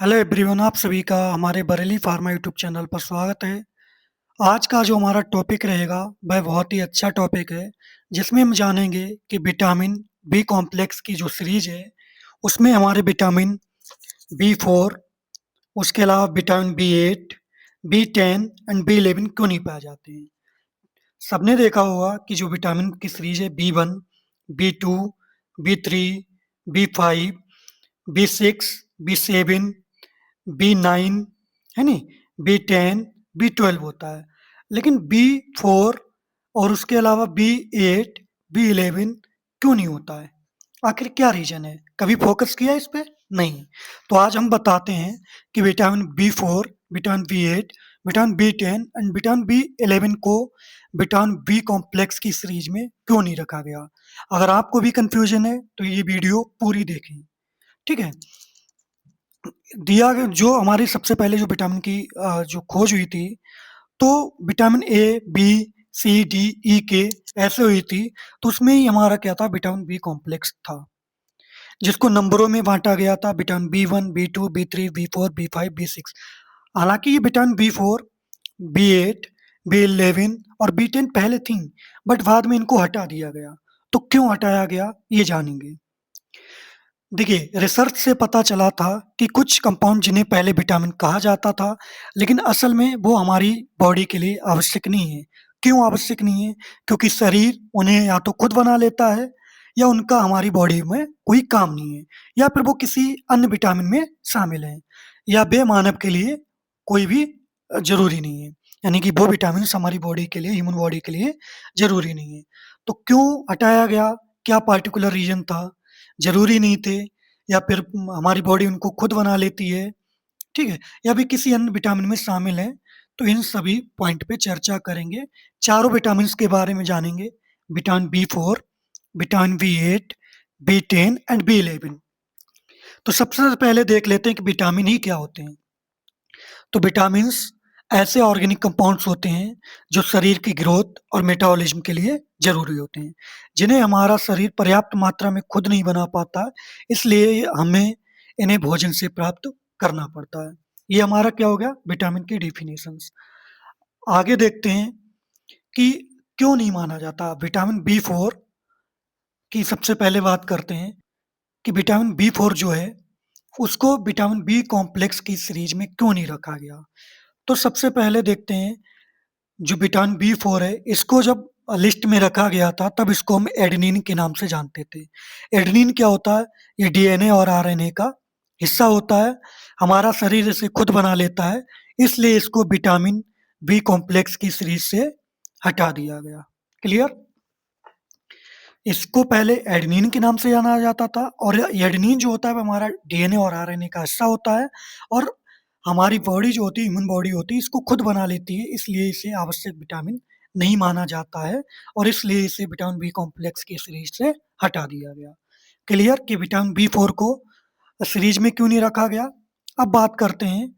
Hello everyone, आप सभी का हमारे बरेली फार्मा यूट्यूब चैनल पर स्वागत है। आज का जो हमारा टॉपिक रहेगा वह बहुत ही अच्छा टॉपिक है, जिसमें हम जानेंगे कि विटामिन बी कॉम्प्लेक्स की जो सीरीज है उसमें हमारे विटामिन बी 4, उसके अलावा vitamin B 8, B 10 and B 11 क्यों नहीं पाए जाते हैं। सबने देखा होगा कि जो विटामिन की सीरीज है B 1, B 2, B 3, B 5, B 6, B 7, B 9 है नी, बी 10, बी 12 होता है। लेकिन बी 4 और उसके अलावा बी 8, बी 11 क्यों नहीं होता है? आखिर क्या रीजन है? कभी फोकस किया इस पे? नहीं। तो आज हम बताते हैं कि vitamin B 4, vitamin B 8, vitamin B 10 and vitamin B 11 को विटामिन बी कॉम्प्लेक्स की सीरीज में क्यों नहीं रखा गया। अगर आपको भी कंफ्यूजन है तो ये वीडियो पूरी देखें। ठीक है। दिया गया जो हमारी सबसे पहले जो विटामिन की जो खोज हुई थी, तो vitamin A, B, C, D, E, के ऐसे हुई थी। तो उसमें ही हमारा क्या था, विटामिन बी कॉम्प्लेक्स था, जिसको नंबरों में बांटा गया था, vitamin B 1, B 2, B 3, B 4, B 5, B 6। हालांकि ये विटामिन बी 4, बी 8, बी 11 और बी 10 पहले थी, बट बाद में इनको हटा दिया गया। तो क्यों हटाया गया ये जानेंगे। देखिए, रिसर्च से पता चला था कि कुछ कंपाउंड जिन्हें पहले विटामिन कहा जाता था, लेकिन असल में वो हमारी बॉडी के लिए आवश्यक नहीं है। क्यों आवश्यक नहीं है? क्योंकि शरीर उन्हें या तो खुद बना लेता है, या उनका हमारी बॉडी में कोई काम नहीं है, या फिर वो किसी अन्य विटामिन में शामिल हैं, या वे मानव के लिए कोई भी ज़रूरी नहीं है। यानी कि वो विटामिन्स हमारी बॉडी के लिए, ह्यूमन बॉडी के लिए ज़रूरी नहीं है। तो क्यों हटाया गया? क्या पार्टिकुलर रीज़न था? ज़रूरी नहीं थे, या फिर हमारी बॉडी उनको खुद बना लेती है, ठीक है? या फिर किसी अन्य विटामिन में शामिल है। तो इन सभी पॉइंट पे चर्चा करेंगे। चारों विटामिन्स के बारे में जानेंगे। Vitamin B 4, vitamin B 8, B 10 and B 11। तो सबसे पहले देख लेते हैं कि विटामिन ही क्या होते हैं। तो विटामिन्स ऐसे ऑर्गेनिक कंपाउंड्स होते हैं जो शरीर की ग्रोथ और मेटाबॉलिज्म के लिए ज़रूरी होते हैं, जिन्हें हमारा शरीर पर्याप्त मात्रा में खुद नहीं बना पाता, इसलिए हमें इन्हें भोजन से प्राप्त करना पड़ता है। ये हमारा क्या हो गया, विटामिन की डेफिनेशंस। आगे देखते हैं कि क्यों नहीं माना जाता। विटामिन बी 4 की सबसे पहले बात करते हैं कि विटामिन बी 4 जो है, उसको विटामिन बी कॉम्प्लेक्स की सीरीज में क्यों नहीं रखा गया। तो सबसे पहले देखते हैं, जो विटामिन बी 4 है, इसको जब लिस्ट में रखा गया था, तब इसको हम एडेनिन के नाम से जानते थे। एडेनिन क्या होता है? ये डीएनए और आरएनए का हिस्सा होता है। हमारा शरीर इसे खुद बना लेता है, इसलिए इसको विटामिन बी कॉम्प्लेक्स की सीरीज से हटा दिया गया। क्लियर? इसको पहले एडेनिन के नाम से जाना जाता था, और एडेनिन जो होता है वो हमारा डीएनए और आरएनए का हिस्सा होता है, और हमारी बॉडी जो होती है, ह्यूमन बॉडी होती है, इसको खुद बना लेती है, इसलिए इसे आवश्यक विटामिन नहीं माना जाता है, और इसलिए इसे विटामिन बी कॉम्प्लेक्स की सीरीज से हटा दिया गया। क्लियर कि विटामिन बी 4 को सीरीज में क्यों नहीं रखा गया। अब बात करते हैं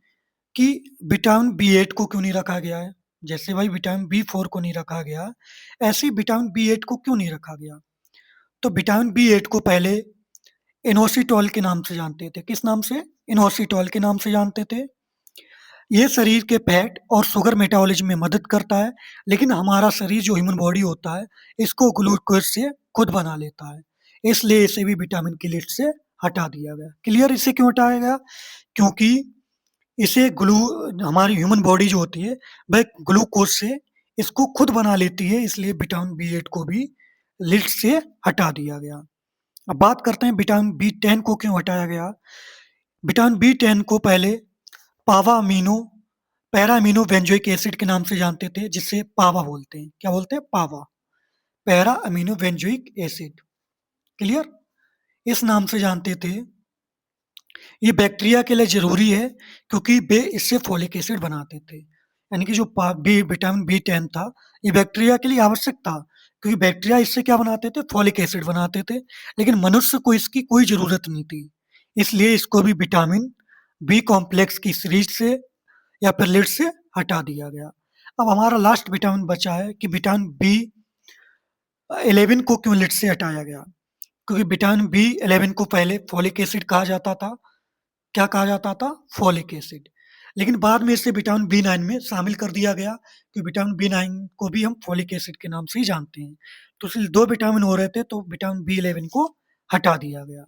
कि विटामिन बी 8 को क्यों नहीं रखा गया है। जैसे भाई विटामिन बी 4 को नहीं रखा गया, ऐसे ही विटामिन बी 8 को क्यों नहीं रखा गया। तो विटामिन बी 8 को पहले इनोसिटॉल के नाम से जानते थे। किस नाम से? इनोसिटॉल के नाम से जानते थे। ये शरीर के फैट और शुगर मेटाबॉलिज्म में मदद करता है, लेकिन हमारा शरीर जो ह्यूमन बॉडी होता है, इसको ग्लूकोज से खुद बना लेता है, इसलिए इसे भी विटामिन की लिस्ट से हटा दिया गया। क्लियर? इसे क्यों हटाया गया? क्योंकि इसे ग्लू हमारी ह्यूमन बॉडी जो होती है, वह ग्लूकोज से इसको खुद बना लेती है, इसलिए विटामिन बी 8 को भी लिस्ट से हटा दिया गया। अब बात करते हैं विटामिन बी 10 को क्यों हटाया गया। विटामिन बी 10 को पहले PABA amino para amino benzoic acid के नाम से जानते थे, जिसे पावा बोलते हैं। क्या बोलते हैं? PABA, para amino benzoic acid. Clear? इस नाम से जानते थे। ये बैक्टीरिया के लिए ज़रूरी है, क्योंकि वे इससे फोलिक एसिड बनाते थे। यानी कि जो विटामिन बी 10 था, ये बैक्टीरिया के लिए आवश्यक था, क्योंकि बैक्टीरिया इससे क्या बनाते थे? फोलिक एसिड बनाते थे, लेकिन मनुष्य को इसकी कोई ज़रूरत नहीं थी, इसलिए इसको भी विटामिन बी कॉम्प्लेक्स की सीरीज से या फिर लिस्ट से हटा दिया गया। अब हमारा लास्ट विटामिन बचा है कि विटामिन बी 11 को क्यों लिस्ट से हटाया गया। क्योंकि विटामिन बी 11 को पहले फोलिक एसिड कहा जाता था, क्या कहा जाता था? Folic acid. लेकिन बाद में इसे विटामिन बी9 में शामिल कर दिया गया कि विटामिन बी9 को भी हम फोलिक एसिड के नाम से ही जानते हैं। तो सिर्फ 2 विटामिन हो रहे थे तो विटामिन बी11 को हटा दिया गया।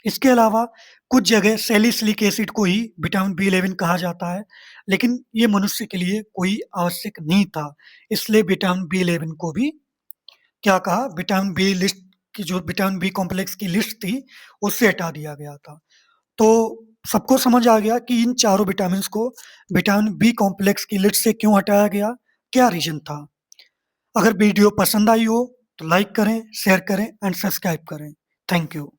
इसके अलावा कुछ जगह सैलिसिलिक एसिड को ही विटामिन बी11 कहा जाता है, लेकिन ये मनुष्य के लिए कोई आवश्यक नहीं था। इसलिए विटामिन बी11 को भी क्या कहा? विटामिन बी लिस्ट की जो विटामिन बी कॉम्प्लेक्स की लिस्ट थी, उससे हटा दिया गया था। तो सबको समझ आ गया कि इन चारों विटामिन्स को विटामिन बी कॉम्प्लेक्स की लिस्ट से क्यों हटाया गया, क्या रीज़न था। अगर वीडियो पसंद आई हो तो लाइक करें, शेयर करें एंड सब्सक्राइब करें। Thank you.